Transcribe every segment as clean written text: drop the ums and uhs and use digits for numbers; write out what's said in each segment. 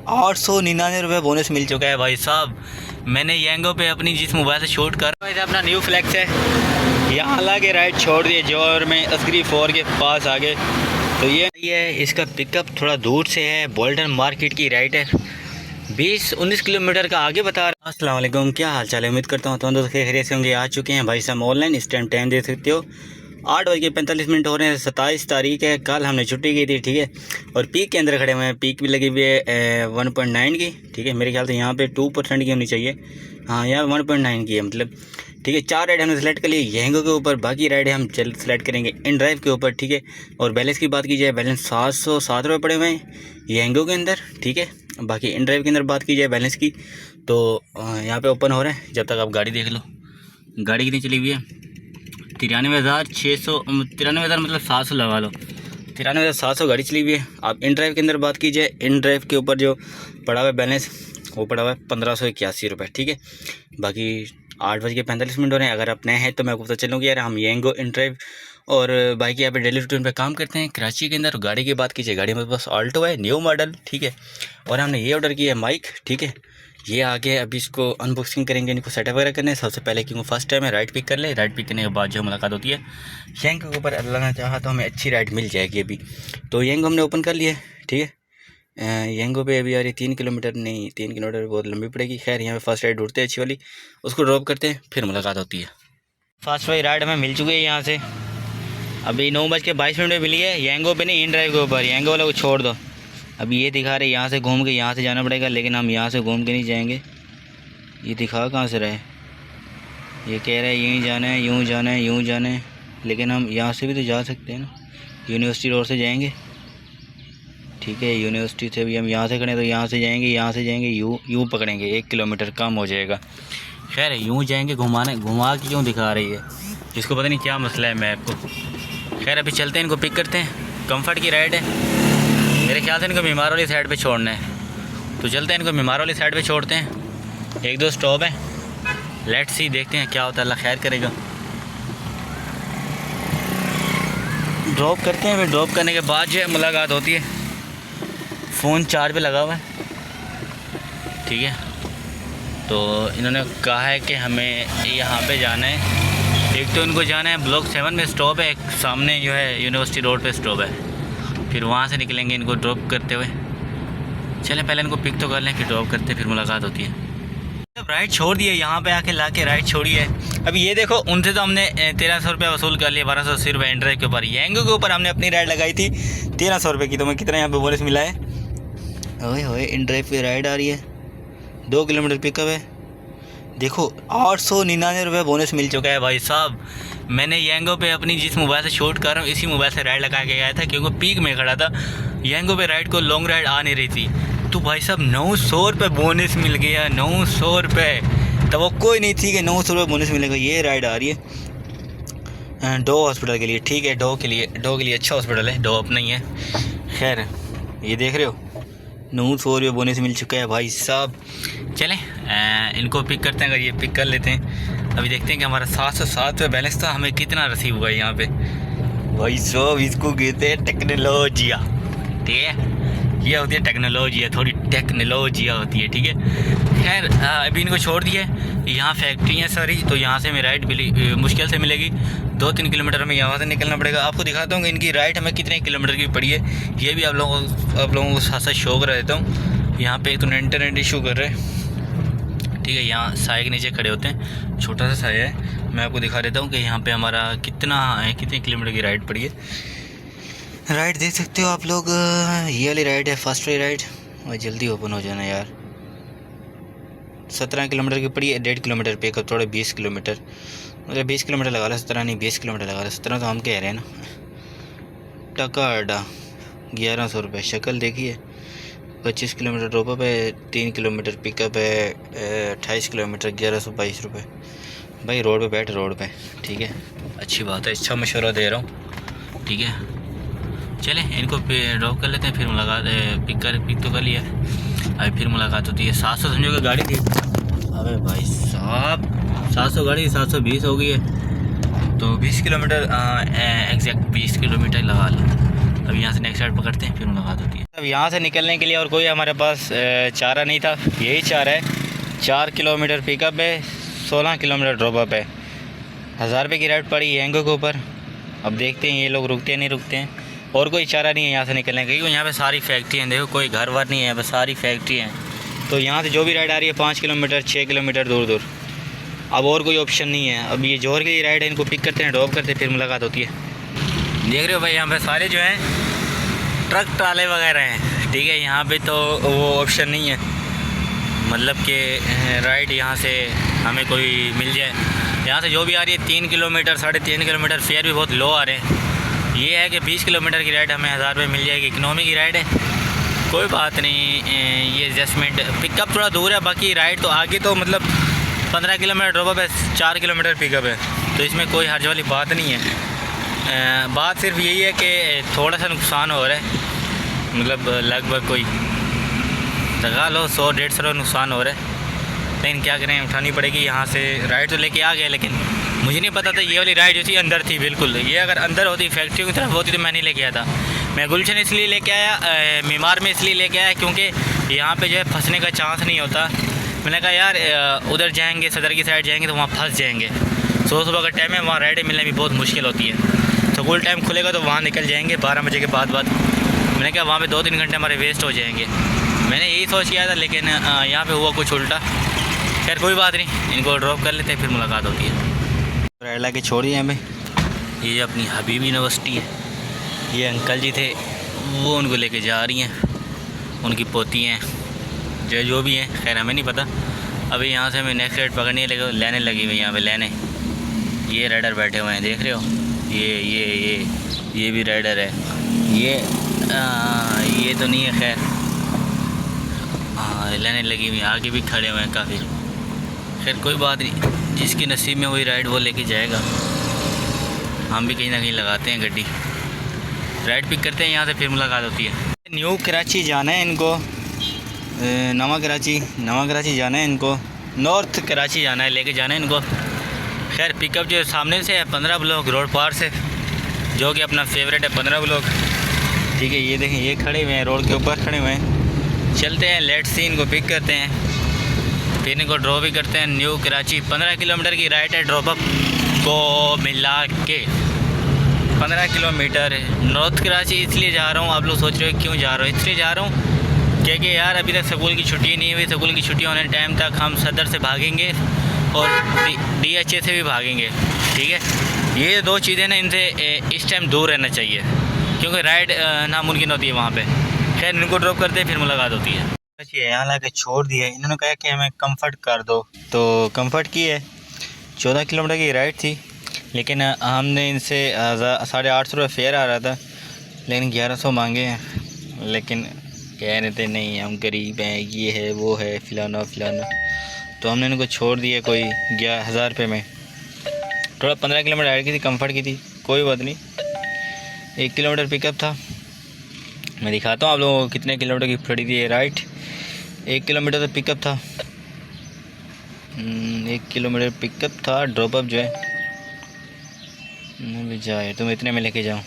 899 bonus मिल चुका है भाई साहब। मैंने येंगो पे अपनी जिस मोबाइल से शूट कर अपना न्यू फ्लेक्स है, यहाँ ला के राइड छोड़ दिए जौहर में असगरी 4 के पास आगे। तो ये इसका पिकअप थोड़ा दूर से है, बोल्टन मार्केट की राइड है, 20-19 किलोमीटर का आगे बता रहा। अस्सलाम वालेकुम, क्या हाल चाल है? उम्मीद करता हूँ तो दोस्त खैरियत से होंगे। आ चुके हैं भाई साहब ऑनलाइन। इस टाइम देख सकते हो 8:45 हो रहे हैं। 27 तारीख है, कल हमने छुट्टी की थी, ठीक है। और पीक के अंदर खड़े हुए हैं, पीक भी लगी हुई है 1.9 की, ठीक है। मेरे ख्याल से यहाँ पे 2% की होनी चाहिए, हाँ यहाँ 1.9 की है मतलब, ठीक है। 4 राइड हमने सेलेक्ट कर लिए येंगो के ऊपर, बाकी राइडें हम जल्द सेलेक्ट करेंगे इन ड्राइव के ऊपर, ठीक है। और बैलेंस की बात की जाए, बैलेंस 707 रुपये पड़े हुए हैं येंगो के अंदर, ठीक है। बाकी इन ड्राइव के अंदर बात की जाए बैलेंस की तो यहाँ पे ओपन हो रहा है। जब तक आप गाड़ी देख लो, गाड़ी कितनी चली हुई है 93,600, 93,000 मतलब 700 लगा लो, 93,700 गाड़ी चली हुई है। आप इन ड्राइव के अंदर बात की जाए, इन ड्राइव के ऊपर जो पड़ा हुआ है बैलेंस वो पड़ा हुआ है 1581 रुपये, ठीक है। बाकी 8:45 हो रहे हैं। अगर आप नए हैं तो मैं आपको पता चलूँगी यार, हम येंगो इन ड्राइव और बाइक यहाँ पे डेली रूटीन पे काम करते हैं कराची के अंदर। गाड़ी की बात कीजिए, गाड़ी में बस ऑल्टो है, न्यू मॉडल, ठीक है। और हमने ये ऑर्डर किया है माइक, ठीक है। ये आगे अभी इसको अनबॉक्सिंग करेंगे, इनको सेटअप वगैरह करने। सबसे पहले क्योंकि फर्स्ट टाइम है, राइड पिक कर ले, राइड पिक करने के बाद जो मुलाकात होती है येंगो के ऊपर, अल्लाह ने चाहा तो हमें अच्छी राइड मिल जाएगी अभी। तो येंगो हमने ओपन कर लिया है, ठीक है। येंगो पे अभी आ रही 3 किलोमीटर, नहीं 3 किलोमीटर बहुत लंबी पड़ेगी। खैर यहाँ पे फर्स्ट राइड उठते हैं अच्छी वाली, उसको ड्रॉप करते हैं, फिर मुलाकात होती है। फर्स्ट वाली राइड हमें मिल चुकी है यहाँ से, अभी 9:22 में मिली है। येंगो पे नहीं, इन ड्राइव के ऊपर, येंगो वाला को छोड़ दो। अभी ये दिखा रहे यहाँ से घूम के यहाँ से जाना पड़ेगा, लेकिन हम यहाँ से घूम के नहीं जाएंगे। ये दिखा कहाँ से रहे, ये कह रहे हैं यहीं जाना है, यूँ जाना है, यूँ जाना है, लेकिन हम यहाँ से भी तो जा सकते हैं ना, यूनिवर्सिटी रोड से जाएंगे, ठीक है। यूनिवर्सिटी से भी हम यहाँ से करें तो यहाँ से जाएंगे, यहाँ से जाएंगे, यूँ पकड़ेंगे, 1 किलोमीटर कम हो जाएगा। खैर यूँ जाएंगे, घुमा के क्यों दिखा रही है, इसको पता नहीं क्या मसला है मैप को। खैर अभी चलते हैं, इनको पिक करते हैं। कंफर्ट की राइड है, मेरे ख्याल से इनको मीमार वाली साइड पे छोड़ना है, तो चलते हैं इनको मीमार वाली साइड पे छोड़ते हैं। 1-2 स्टॉप है, लेट्स सी, देखते हैं क्या होता है, अल्लाह खैर करेगा। ड्रॉप करते हैं, फिर ड्रॉप करने के बाद जो है मुलाकात होती है। फ़ोन चार्ज पे लगा हुआ है, ठीक है। तो इन्होंने कहा है कि हमें यहाँ पे जाना है। एक तो इनको जाना है ब्लॉक 7 में स्टॉप है, एक सामने जो है यूनिवर्सिटी रोड पे स्टॉप है, फिर वहाँ से निकलेंगे इनको ड्रॉप करते हुए। चलें पहले इनको पिक तो कर लें, फिर ड्रॉप करते फिर मुलाकात होती है। जब राइड छोड़ दिए, यहाँ पे आके ला के राइड छोड़ी है। अभी ये देखो, उनसे तो हमने 1300 रुपये वसूल कर लिए, 1280 रुपये इन ड्राइव के ऊपर। येंगो के ऊपर हमने अपनी राइड लगाई थी 1300 रुपये की, तो मैं कितना यहाँ पे बोनस मिला है। ओए होए, इन ड्राइव की राइड आ रही है, 2 किलोमीटर पिकअप है। देखो 899 रुपये बोनस मिल चुका है भाई साहब। मैंने येंगो पे अपनी जिस मोबाइल से शूट कर रहा हूँ इसी मोबाइल से राइड लगा के गया था, क्योंकि पीक में खड़ा था। येंगो पे राइड को लॉन्ग राइड आ नहीं रही थी, तो भाई साहब 900 रुपये बोनस मिल गया, 900 रुपये। तो वो कोई नहीं थी कि 900 रुपये बोनस मिलेगा। ये राइड आ रही है डो हॉस्पिटल के लिए, ठीक है। डो के लिए अच्छा हॉस्पिटल है, डो अपना ही है। खैर ये देख रहे हो 900 रुपये बोनस मिल चुका है भाई साहब। चलें इनको पिक करते हैं, अगर ये पिक कर लेते हैं। अभी देखते हैं कि हमारा 707 रुपये बैलेंस था, हमें कितना रिसीव हुआ है यहाँ पे। भाई साहब इसको कहते हैं टेक्नोलॉजिया, ठीक है। ये होती है टेक्नोलॉजिया, थोड़ी टेक्नोलॉजिया होती है, ठीक है। खैर अभी इनको छोड़ दिए, यहाँ फैक्ट्री है सारी, तो यहाँ से हमें राइड मुश्किल से मिलेगी। 2-3 किलोमीटर हमें यहाँ से निकलना पड़ेगा। आपको दिखाता हूँ कि इनकी राइड हमें कितने किलोमीटर की पड़ी है, ये भी आप लोगों को साथ साथ शो कर देता हूँ। यहाँ पे एक तो इंटरनेट इशू कर रहे हैं, ठीक है। यहाँ साए के नीचे खड़े होते हैं, छोटा सा साया है। मैं आपको दिखा देता हूँ कि यहाँ पे हमारा कितने किलोमीटर की राइड पड़ी है। राइड देख सकते हो आप लोग, ये वाली राइड है फर्स्ट वाली राइड, और जल्दी ओपन हो जाना यार। 17 किलोमीटर की पड़ी है, 1.5 किलोमीटर पे कब थोड़े 20 किलोमीटर, मतलब 20 किलोमीटर लगा लो, 17 नहीं 20 किलोमीटर लगा लो। 17 तो हम कह रहे हैं ना। टका अड्डा 1100 रुपये, शक्ल देखिए। 25 किलोमीटर ड्रॉपअप है, 3 किलोमीटर पिकअप है, 28 किलोमीटर 1122 रुपये। भाई रोड पे बैठ, रोड पे, ठीक है। अच्छी बात है, अच्छा मशवरा दे रहा हूँ, ठीक है। चलें इनको ड्रॉप कर लेते हैं, फिर मुलाकात पिक तो कर लिया, अभी फिर मुलाकात होती है। 700 समझो कि गाड़ी थी, अबे भाई साहब 700 गाड़ी 720 हो गई है, तो 20 किलोमीटर एग्जैक्ट 20 किलोमीटर लगा लो। अब यहाँ से नेक्स्ट राइड पकड़ते हैं, फिर मुलाकात होती है। अब यहाँ से निकलने के लिए और कोई हमारे पास चारा नहीं था, यही चारा है। 4 किलोमीटर पिकअप है, 16 किलोमीटर ड्रॉप अप है। 1000 रुपये की राइड पड़ी यंगो के ऊपर। अब देखते हैं ये लोग रुकते हैं नहीं रुकते हैं। और कोई चारा नहीं है यहाँ से निकलने का, क्योंकि यहाँ पे सारी फैक्ट्री हैं। देखो कोई घर वर नहीं है, बस सारी फैक्ट्री हैं। तो यहाँ से जो भी राइड आ रही है 5 किलोमीटर 6 किलोमीटर दूर दूर, अब और कोई ऑप्शन नहीं है। अब ये जोहर की राइड है, इनको पिक करते हैं, ड्रॉप करते हैं, फिर मुलाकात होती है। देख रहे हो भाई यहाँ पे सारे जो हैं ट्रक ट्राले वगैरह हैं, ठीक है। यहाँ पे तो वो ऑप्शन नहीं है, मतलब कि राइड यहाँ से हमें कोई मिल जाए। यहाँ से जो भी आ रही है 3 किलोमीटर 3.5 किलोमीटर, फेयर भी बहुत लो आ रहे हैं। ये है कि 20 किलोमीटर की राइड हमें 1000 रुपये मिल जाएगी। इकनॉमी की राइड है, कोई बात नहीं। ये एडजस्टमेंट, पिकअप थोड़ा दूर है, बाकी राइड तो आगे तो मतलब 15 किलोमीटर ड्रॉप है, 4 किलोमीटर पिकअप है, तो इसमें कोई हर्ज वाली बात नहीं है। बात सिर्फ यही है कि थोड़ा सा नुकसान हो रहा है, मतलब लगभग कोई लगा लो 100-150 नुकसान हो रहा है। लेकिन क्या करें, उठानी पड़ेगी। यहाँ से राइड तो लेके आ गए, लेकिन मुझे नहीं पता था ये वाली राइड जो थी अंदर थी बिल्कुल। ये अगर अंदर होती, फैक्ट्री की तरफ होती, तो मैं नहीं लेके आया था। मैं गुलशन इसलिए लेके आया, मीमार में इसलिए लेके आया क्योंकि यहाँ पे जो है फंसने का चांस नहीं होता। मैंने कहा यार उधर जाएंगे, सदर की साइड जाएंगे तो वहाँ फंस जाएंगे। सुबह का टाइम है, वहाँ राइडें मिलना भी बहुत मुश्किल होती है। स्कूल टाइम खुलेगा तो वहाँ निकल जाएंगे 12 बजे के बाद। मैंने कहा वहाँ पे 2-3 घंटे हमारे वेस्ट हो जाएंगे। मैंने यही सोच किया था, लेकिन यहाँ पे हुआ कुछ उल्टा। खैर कोई बात नहीं, इनको ड्रॉप कर लेते हैं, फिर मुलाकात होती है। राइड ला के छोड़ी है हमें। ये अपनी हबीब यूनिवर्सिटी है। ये अंकल जी थे, वो उनको लेके जा रही हैं, उनकी पोती हैं जो भी हैं, खैर हमें नहीं पता। अभी यहाँ से हमें नेक्स्ट राइड पकड़नी है, लेकिन लेने लगी हुई यहाँ पे लेने। ये राइडर बैठे हुए हैं, देख रहे हो। ये भी राइडर है। ये तो नहीं है, खैर लेने लगी हुई। आगे भी खड़े हुए हैं काफ़ी। खैर कोई बात नहीं, जिसकी नसीब में वही राइड वो लेके जाएगा। हम भी कहीं ना कहीं लगाते हैं गड्डी, राइड पिक करते हैं यहाँ से, फिर मुलाकात होती है। न्यू कराची जाना है इनको, नवा कराची जाना है इनको, नॉर्थ कराची जाना है, लेके जाना है इनको। खैर पिकअप जो सामने से है 15 ब्लॉक रोड पार से, जो कि अपना फेवरेट है 15 ब्लॉक, ठीक है। ये देखें, ये खड़े हुए हैं, रोड के ऊपर खड़े हुए हैं। चलते हैं, लेट्स सी, इनको पिक करते हैं, फिर इनको ड्रॉप भी करते हैं। न्यू कराची 15 किलोमीटर की राइड है, ड्रॉप अप को मिला के 15 किलोमीटर। नॉर्थ कराची इसलिए जा रहा हूँ, आप लोग सोच रहे हो क्यों जा रहा हूँ, इसलिए जा रहा हूँ क्योंकि यार अभी तक स्कूल की छुट्टी नहीं हुई। स्कूल की छुट्टी होने टाइम तक हम सदर से भागेंगे और DHA से भी भागेंगे, ठीक है। ये 2 चीज़ें ना, इनसे इस टाइम दूर रहना चाहिए, क्योंकि राइड नामुमकिन होती है वहाँ पे। खैर इनको ड्रॉप करते हैं, फिर मुलाकात होती है। यहाँ ला के छोड़ दिया, इन्होंने कहा कि हमें कंफर्ट कर दो, तो कंफर्ट की है। 14 किलोमीटर की राइड थी, लेकिन हमने इनसे 850 रुपये फेयर आ रहा था, लेकिन 1100 मांगे हैं। लेकिन कह रहे थे नहीं हम गरीब हैं, ये है वो है, फ़लाना, तो हमने इनको छोड़ दिया कोई 1000 रुपये में। थोड़ा 15 किलोमीटर राइड की थी, कंफर्ट की थी, कोई बात नहीं। 1 किलोमीटर पिकअप था, मैं दिखाता हूँ आप लोगों को कितने किलोमीटर की पड़ी थी ये राइड। 1 किलोमीटर तो पिकअप था, 1 किलोमीटर पिकअप था। ड्रॉप अप जो है भी जाए, तुम इतने में लेके जाओ।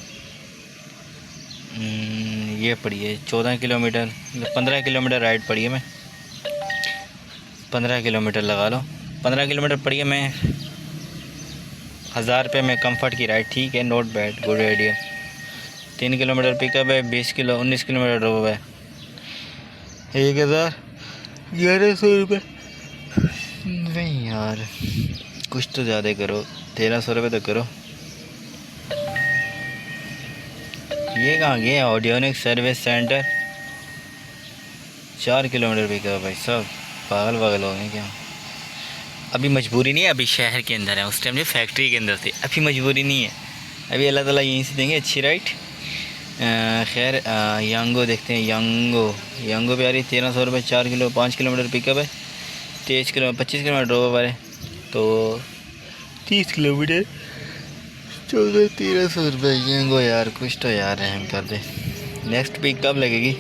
ये पड़ी है 14 किलोमीटर, 15 किलोमीटर राइड पड़ी है। मैं 15 किलोमीटर लगा लो, 15 किलोमीटर पड़ी है। मैं 1000 रुपये में कंफर्ट की राइड, ठीक है, not bad, good idea. 3 kilometre pickup है, 19 किलोमीटर ड्रॉप है। 1100 रुपये नहीं यार, कुछ तो ज़्यादा करो, 1300 रुपये तो करो। ये कहाँ गया, Audionic service centre, 4 kilometre pickup. भाई सब पागल हो गए क्या। अभी मजबूरी नहीं है, अभी शहर के अंदर है, उस टाइम जो फैक्ट्री के अंदर थी, अभी मजबूरी नहीं है। अभी अल्लाह ताला यहीं से देंगे अच्छी राइड। खैर यंगो देखते हैं, यंगो पे आ रही 1300 रुपये, 5 किलोमीटर पिकअप है, 25 किलोमीटर ड्रॉप है, तो 30 किलोमीटर 1300 रुपये। यंगो यार कुछ तो यार रहम कर दे। नेक्स्ट स्पीड कब लगेगी,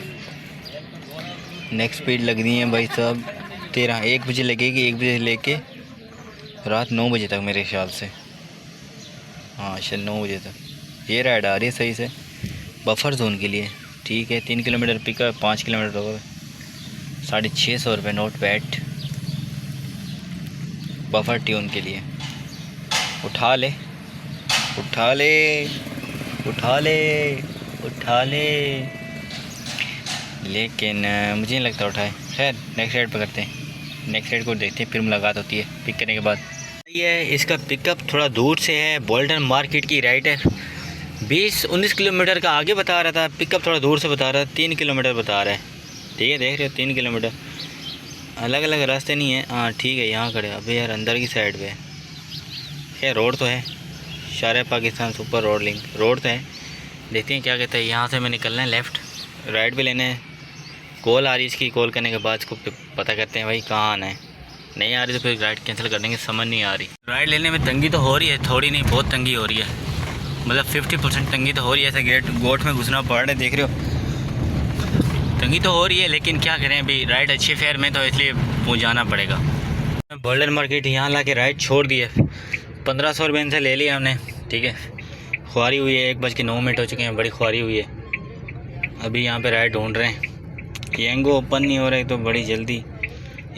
नेक्स्ट स्पीड लगनी है भाई साहब 1 बजे लगेगी, 1 बजे से लेके रात 9 बजे तक मेरे ख्याल से। हाँ शायद 9 बजे तक ये राइड आ रही है सही से। बफर जोन के लिए। ठीक है, 3 किलोमीटर पिकअप, 5 किलोमीटर होगा, 650 रुपये नोट बैट बफर ट्यून के लिए। उठा ले उठा ले उठा ले उठा ले, लेकिन मुझे नहीं लगता उठाए। खैर नेक्स्ट राइड पकड़ते हैं, नेक्स्ट राइड को देखते हैं, फिर मुलाकात होती है पिक करने के बाद। ये इसका पिकअप थोड़ा दूर से है, बोल्टन मार्केट की राइड है। 20-19 किलोमीटर का आगे बता रहा था, पिकअप थोड़ा दूर से बता रहा था, 3 किलोमीटर बता रहा है। ठीक है, देख रहे हो 3 किलोमीटर, अलग अलग रास्ते नहीं है। हाँ ठीक है, यहाँ खड़े। अबे यार अंदर की साइड पे खैर रोड तो है, शार Pakistan super road link road तो है। देखते हैं क्या कहता है। यहाँ से मैं निकलना है, लेफ़्ट राइट पे लेना है। कॉल आ रही है इसकी, कॉल करने के बाद इसको पता करते हैं भाई कहाँ आना है। नहीं आ रही तो फिर राइड कैंसिल कर देंगे, समझ नहीं आ रही। राइड लेने में तंगी तो हो रही है, थोड़ी नहीं बहुत तंगी हो रही है, मतलब 50% तंगी तो हो रही है। ऐसे गोट में घुसना पड़ रहा है, देख रहे हो, तंगी तो हो रही है, लेकिन क्या करें अभी राइड अच्छी फेयर में, तो इसलिए वो जाना पड़ेगा। बोल्डन मार्केट यहाँ ला के राइड छोड़ दी है, 1500 रुपये इनसे ले लिया हमने। ठीक है, ख्वारी हुई है, 1:09 हो चुके हैं, बड़ी ख्वारी हुई है। अभी यहाँ पे राइड ढूंढ रहे हैं, यंगो ओपन नहीं हो रहा है तो बड़ी जल्दी।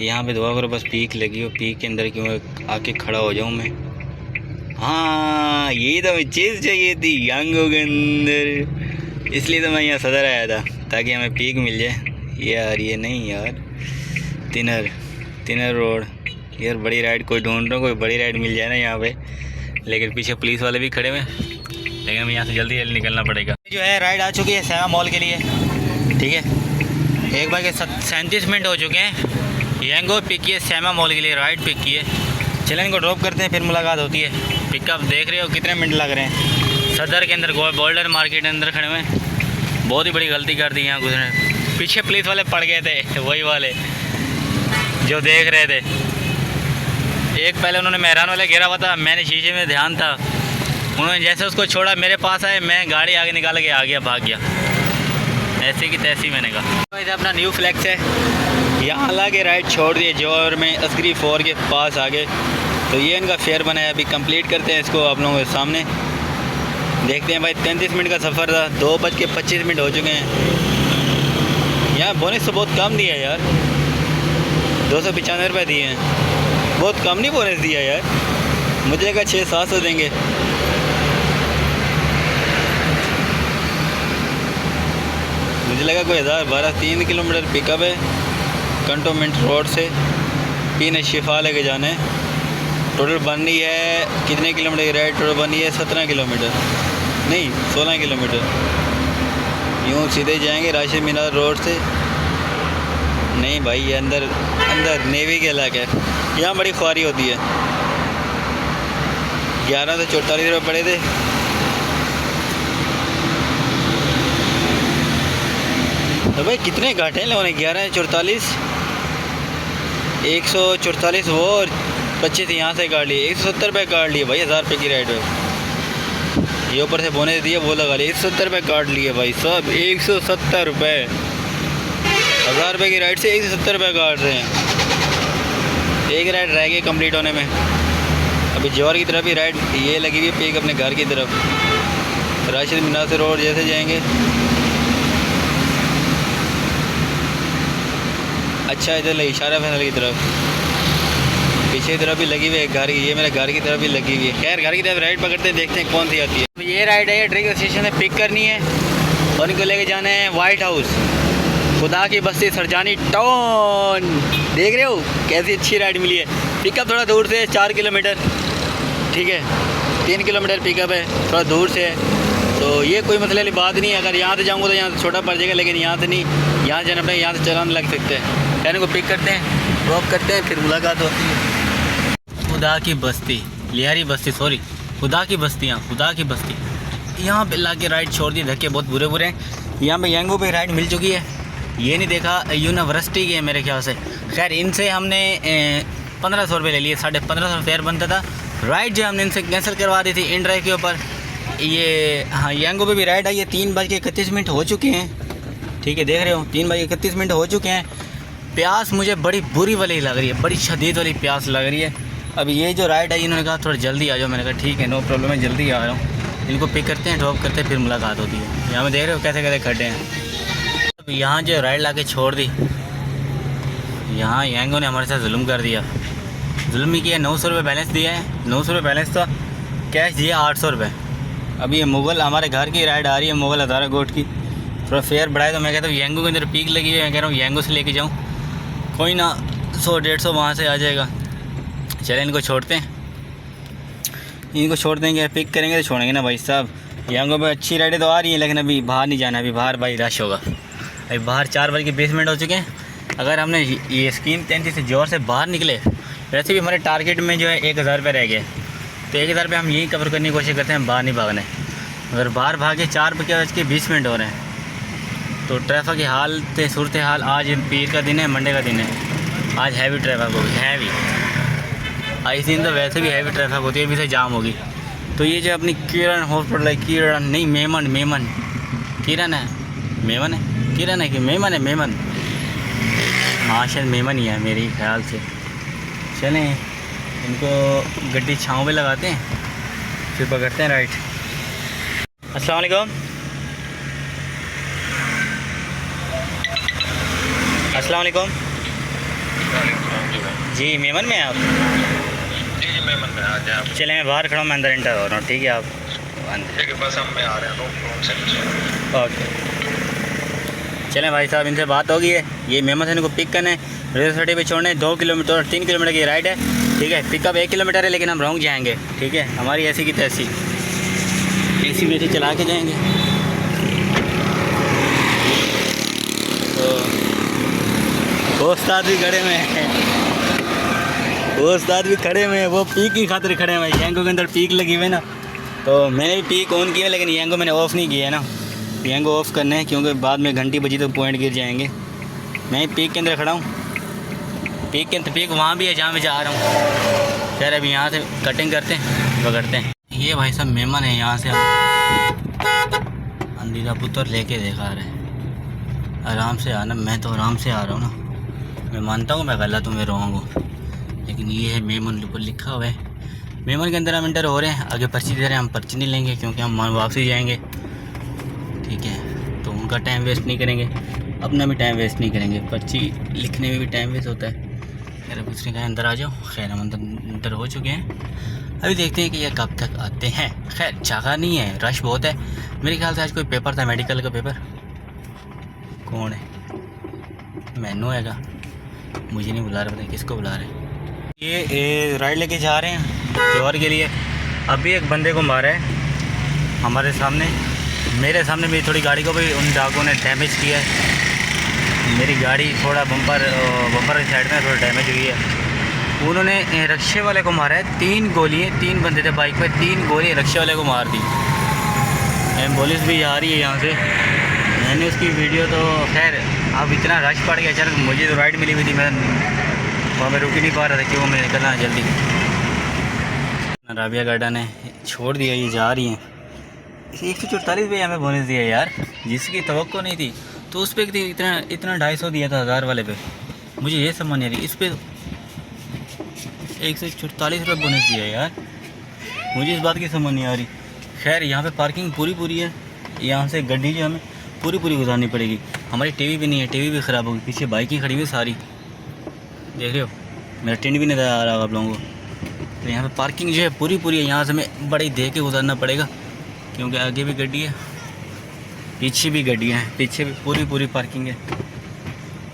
यहाँ पे दुआ करो बस पीक लगी हो, पीक के अंदर क्यों आके खड़ा हो जाऊँ मैं। हाँ यही तो हमें चीज़ चाहिए थी, यंगो के अंदर, इसलिए तो मैं यहाँ सदर आया था ताकि हमें पीक मिल जाए। यार ये नहीं यार, तिनर रोड यार, बड़ी राइड कोई ढूंढ रहा हूँ, कोई बड़ी राइड मिल जाए ना यहाँ पे। लेकिन पीछे पुलिस वाले भी खड़े हुए, लेकिन हमें यहाँ से जल्दी जल्दी निकलना पड़ेगा। जो है राइड आ चुकी है सैमा मॉल के लिए। ठीक है, 1:37 मिनट हो चुके हैं। यंगो पिक किए, सैमा मॉल के लिए राइड पिक किए। चलें इनको ड्रॉप करते हैं, फिर मुलाकात होती है। पिकअप देख रहे हो कितने मिनट लग रहे हैं। सदर के अंदर बोल्डर मार्केट के अंदर खड़े हुए हैं। बहुत ही बड़ी गलती कर दी यहाँ गुजरने। पीछे पुलिस वाले पड़ गए थे, वही वाले जो देख रहे थे। एक पहले उन्होंने मेहरान वाले घेरा हुआ था, मैंने शीशे में ध्यान था, उन्होंने जैसे उसको छोड़ा मेरे पास आए, मैं गाड़ी आगे निकाल के आ गया, भाग गया, ऐसे की तैसी। मैंने कहा इधर अपना न्यू फ्लैक्स है, यहाँ ला के राइड छोड़ दिए जौहर में अस्करी 4 के पास आगे। तो ये इनका फेयर बना है, अभी कंप्लीट करते हैं इसको आप लोगों के सामने। देखते हैं भाई, 33 मिनट का सफ़र था, 2:25 हो चुके हैं। यहाँ बोनस तो बहुत कम दिया यार, 295 रुपये दिए हैं, बहुत कम नहीं बोनस दिया यार, मुझे लगा 600-700 देंगे। मुझे लगा कोई 1012। 3 किलोमीटर पिकअप है कंटोनमेंट रोड से, पीने शिफा लेके जाना है। टोटल बन रही है कितने किलोमीटर की राइड, टोटल बनी है 17 किलोमीटर, नहीं 16 किलोमीटर। यूँ सीधे जाएंगे राशिद मीनार रोड से। नहीं भाई ये अंदर नेवी के इलाका है, यहाँ बड़ी ख्वारी होती है। 11 से 44 रुपये पड़े थे। तो भाई कितने घाटे हैं लोगों ने, 11 से 44, 144 वो और 25 यहाँ से काट लिए, 170 रुपये काट लिए भाई 1000 रुपये की राइड है। ये ऊपर से बोनस दिए वो लगा लिए, 170 रुपये काट लिए भाई सब, 170 रुपये। 1000 रुपये की राइड से 170 रुपये काट रहे हैं। एक राइड रह गई कंप्लीट होने में। अभी जौहर की तरफ ही राइड ये लगी हुई है, एक अपने घर की तरफ। राशिद मीनार से रोड जैसे जाएंगे, अच्छा इधर लगी इशारा फैसल की तरफ, पीछे की तरफ भी लगी हुई है घर की, ये मेरे घर की तरफ भी लगी हुई है। खैर घर की तरफ राइड पकड़ते हैं, देखते हैं कौन सी आती है। ये राइड है, ट्रेन स्टेशन से पिक करनी है और इनको लेके जाना है वाइट हाउस, खुदा की बस्ती सरजानी टाउन। देख रहे हो कैसी अच्छी राइड मिली है। पिकअप थोड़ा दूर से है, 4 किलोमीटर। ठीक है, 3 किलोमीटर पिकअप है, थोड़ा दूर से है, तो ये कोई मसले वाली बात नहीं है। अगर यहाँ से जाऊँगा तो यहाँ से छोटा पड़ जाएगा, लेकिन यहाँ से नहीं, यहाँ से जाना पड़ेगा, यहाँ से चलान लग सकते हैं। कहने को पिक करते हैं, ड्रॉप करते हैं, फिर मुलाकात होती है। खुदा की बस्ती, लियारी बस्ती, सॉरी खुदा की बस्तियाँ, खुदा की बस्ती, यहाँ पे ला के राइड छोड़ दी। धक्के बहुत बुरे बुरे हैं। यहाँ पे यंगो पे राइड मिल चुकी है, ये नहीं देखा, यूनिवर्सिटी की है मेरे ख्याल से। खैर इनसे हमने 1500 रुपये ले लिए, 1550 फेयर बनता था। राइड जो हमने इनसे कैंसिल करवा दी थी इन ड्राइव के ऊपर। ये हाँ यंगो पे भी राइड आई है, 3:31 हो चुके हैं। ठीक है, देख रहे हो 3:31 हो चुके हैं। प्यास मुझे बड़ी बुरी वाली लग रही है, बड़ी शदीद वाली प्यास लग रही है। अब ये जो राइड है इन्होंने कहा थोड़ा जल्दी आ जाओ, मैंने कहा ठीक है नो प्रॉब्लम है, जल्दी आ रहा हूँ। इनको पिक करते हैं, ड्रॉप करते हैं, फिर मुलाकात होती है। यहाँ में देख रहे हो कैसे कैसे खड्डे हैं। अब यहाँ जो राइड ला के छोड़ दी, यहाँ यंगों ने हमारे साथ जुल्म कर दिया। जुल्म ही किया। 900 रुपये बैलेंस दिया है, 900 रुपये बैलेंस था, कैश दिया 800 रुपये। अभी ये मुग़ल हमारे घर की राइड आ रही है, मुग़ल हज़ारा गोट की। थोड़ा फेयर बढ़ाए तो मैं कहता हूँ यंगो के अंदर पीक लगी हुई है, मैं कह रहा हूँ यंगो से लेके जाऊँ, कोई ना 100-150 वहाँ से आ जाएगा। चले इनको छोड़ते हैं, इनको छोड़ देंगे, पिक करेंगे तो छोड़ेंगे ना भाई साहब। यंगो में अच्छी राइडें तो आ रही हैं, लेकिन अभी बाहर नहीं जाना, अभी बाहर भाई रश होगा। अभी बाहर 4 बजे के 20 मिनट हो चुके हैं। अगर हमने ये स्कीम 33 से जोर से बाहर निकले, वैसे भी हमारे टारगेट में जो है 1000 रुपये रह गए, तो 1000 रुपये हम यही कवर करने की कोशिश करते हैं, बाहर नहीं भागने। अगर बाहर भागे 4 बज के 20 मिनट हो रहे हैं, तो ट्रैफिक की हालत सूरत हाल, आज पीर का दिन है, मंडे का दिन है, आज हैवी ट्रैफिक होगी, हैवी। इस दिन तो वैसे भी हैवी ट्रैफिक होती है, अभी से जाम होगी। तो ये जो अपनी किरण हॉस्पिटल है, किरण नहीं मेमन किरण है, मेमन है, किरण है कि मेमन है, मेमन, हाँ शायद मेमन ही है मेरे ख्याल से। चलें इनको गड्डी छाँव में लगाते हैं, फिर पकड़ते हैं राइट। अस्सलाम वालेकुम। अस्सलाम वालेकुम जी, मेमन में आप? जी मेमन में आ जाए आप। चले मैं बाहर खड़ा हूँ, मैं अंदर एंटर हो रहा हूँ, ठीक है आप अंदर। ठीक है, बस हम में आ रहे हैं, ओके। चलें भाई साहब, इनसे बात होगी है, ये मेमन से इनको पिक करना है, रेलवे सिटी पे छोड़ना है। 2 किलोमीटर 3 किलोमीटर की राइड है, ठीक है। पिकअप 1 किलोमीटर है, लेकिन हम रोंग जाएंगे, ठीक है। हमारी ऐसी की तैसी ऐसी बेटी चला के जाएंगे। तो वो उस्ताद भी खड़े हुए हैं, वो उस्ताद भी खड़े हुए हैं, वो पीक की खातिर खड़े हुए हैं। यंगो के अंदर पीक लगी हुई है ना, तो मैंने भी पीक ऑन किया, लेकिन यंगो मैंने ऑफ़ नहीं किया है ना। यंगो ऑफ़ करना है, क्योंकि बाद में घंटी बजी तो पॉइंट गिर जाएंगे। मैं पीक के अंदर खड़ा हूँ, पीक के अंदर, पीक वहाँ भी है जहाँ मैं जा रहा हूँ। खैर अभी यहाँ से कटिंग करते हैं, पकड़ते हैं। ये भाई साहब मेमन है, यहाँ से अंधेरा पुत्र लेके देखा रहे, आराम से आना। मैं तो आराम से आ रहा हूँ ना, मैं मानता हूँ मैं गलत हूँ, मैं रॉन्ग हूँ, लेकिन ये है मेमन ऊपर लिखा हुआ है। मेमन के अंदर हम इंटर हो रहे हैं, आगे पर्ची दे रहे हैं, हम पर्ची नहीं लेंगे क्योंकि हम वापसी जाएंगे, ठीक है। तो उनका टाइम वेस्ट नहीं करेंगे, अपना भी टाइम वेस्ट नहीं करेंगे, पर्ची लिखने में भी टाइम वेस्ट होता है। खैर अब उसने कहा अंदर आ जाओ। खैर हम अंदर हो चुके हैं, अभी देखते हैं कि ये कब तक आते हैं। खैर जगह नहीं है, रश बहुत है। मेरे ख्याल से आज कोई पेपर था, मेडिकल का पेपर। कौन है? मैनू हैगा, मुझे नहीं बुला रहे, पता नहीं किसको बुला रहे हैं। ये राइड लेके जा रहे हैं जोहर के लिए। अभी एक बंदे को मारा है हमारे सामने, मेरे सामने मेरी थोड़ी गाड़ी को भी उन डाकुओं ने डैमेज किया है। मेरी गाड़ी थोड़ा बम्पर की साइड में थोड़ा डैमेज हुई है। उन्होंने रक्शे वाले को मारा है, 3 गोलियाँ, 3 बंदे थे बाइक पे, 3 गोली रक्शे वाले को मार दी। एम्बुलेंस भी आ रही है यहाँ से, मैंने उसकी वीडियो तो खैर अब इतना रश पड़ गया। अचानक मुझे तो राइड मिली हुई थी, मैं वहाँ पर रुक ही नहीं पा रहा था कि वो मैं निकलना है जल्दी। राबिया गार्डन ने छोड़ दिया, ये जा रही हैं। 144 रुपये हमें बोनस दिया यार, जिसकी तवक्को नहीं थी। तो उस पर इतना 250 दिया था 1000 वाले पे, मुझे ये समझ नहीं आ रही। इस पर 144 रुपये बोनस दिया यार, मुझे इस बात की समझ नहीं आ रही। खैर यहाँ पे पार्किंग पूरी है, यहाँ से गड्डी जो हमें पूरी गुजारनी पड़ेगी। हमारी टीवी भी नहीं है, टीवी भी ख़राब होगी, पीछे बाइकें खड़ी हुई सारी, देख रहे हो, मेरा टेंट भी नज़र आ रहा होगा आप लोगों को। तो यहाँ पे पार्किंग जो है पूरी है, यहाँ से हमें बड़ी देख के गुजारना पड़ेगा, क्योंकि आगे भी गड्डी है, पीछे भी गड्डियाँ हैं, पीछे भी पूरी पार्किंग है।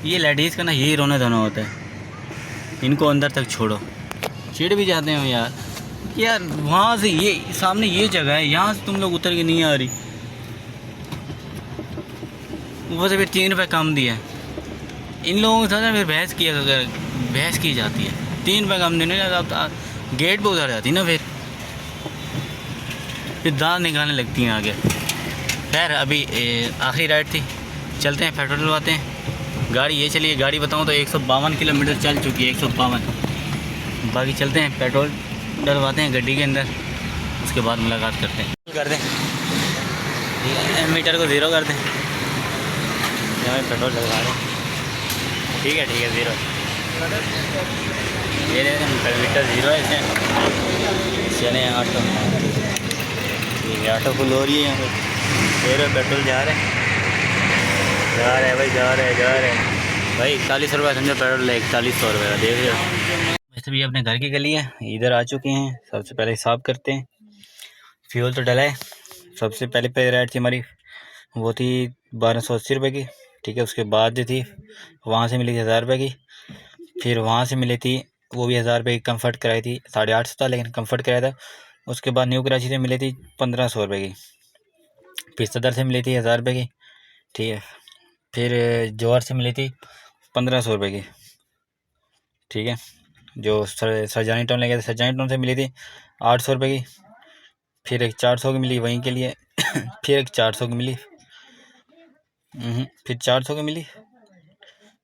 ये लेडीज़ का ना यही रोना धोना होता है, इनको अंदर तक छोड़ो, चिढ़ भी जाते हैं यार। वहाँ से ये सामने ये जगह है, यहाँ से तुम लोग उतर के नहीं आ रही, ऊपर से फिर 3 रुपये कम दिया है। इन लोगों के साथ फिर बहस की जाती है, 3 रुपये कम देने जाता, गेट पे उतर जाती ना, फिर दांत निकालने लगती हैं आगे। खैर अभी आखिरी राइड थी, चलते हैं पेट्रोल डलवाते हैं। गाड़ी ये चलिए, गाड़ी बताऊँ तो 152 किलोमीटर चल चुकी है, 152। बाकी चलते हैं पेट्रोल डलवाते हैं गड्डी के अंदर, उसके बाद मुलाकात करते हैं। कर दें मीटर को 0 कर दें, हमें पेट्रोल डलवा रहे हैं। ठीक है 0 ये मीटर 0 है इसमें। चले 800 ठीक है, ऑटो फुल हो रही है यहाँ पे, तेरे पेट्रोल जा रहा है भाई, जा रहा है भाई। 41 रुपये समझो पेट्रोल है, 4100 रुपये का, देख रहे हो। वैसे भी अपने घर की गली है, इधर आ चुके हैं। सबसे पहले हिसाब करते हैं। फ्यूल तो डला है। सबसे पहले पे रेट थी हमारी, वो थी 1280 रुपये की, ठीक है। उसके बाद जो थी वहाँ से मिली थी 1000 रुपये की, फिर वहाँ से मिली थी वो भी 1000 रुपये की। कम्फर्ट कराई थी 850 था, लेकिन कम्फर्ट कराया था। उसके बाद न्यू कराची से मिली थी 1500 रुपये की। फिर सदर से मिली थी 1000 रुपये की, ठीक है। फिर जौहर से मिली थी 1500 रुपये की, ठीक है। जो सरजानी टाउन ले गए थे, सरजानी टाउन से मिली थी 800 रुपये की। फिर एक 400 की मिली वहीं के लिए फिर एक 400 की मिली, फिर 400 की मिली।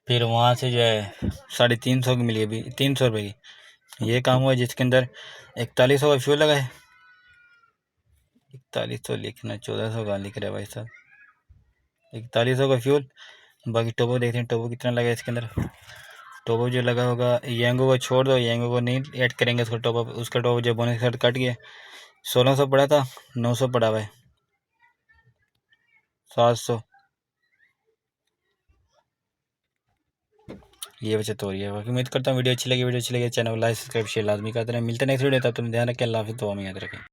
फिर वहाँ से जो है 350 की मिली, अभी 300 रुपये की। ये काम हुआ जिसके अंदर 4100 का फ्यूल लगा है। 4100 लिखना, 1400 का लिख रहा है भाई साहब। 4100 का फ्यूल। बाकी टोबो देखते हैं, टोबो कितना लगा है इसके अंदर। टोबो जो लगा होगा, येंगो को छोड़ दो, येंगो को नहीं ऐड करेंगे उसका टॉपअप। उसका टॉपअप जो बोनस कार्ड कट गया, 1600 पड़ा था, 900 पड़ा हुआ है, 700। ये बचत हो रही है। बाकी उम्मीद करता हूँ वीडियो अच्छी लगी चैनल को लाइक सब्सक्राइब शेयर लाजमी करते रहें। मिलते हैं नेक्स्ट वीडियो, तब तक ध्यान रखें। अल्लाह हाफ़िज़, दुआ में याद रखें।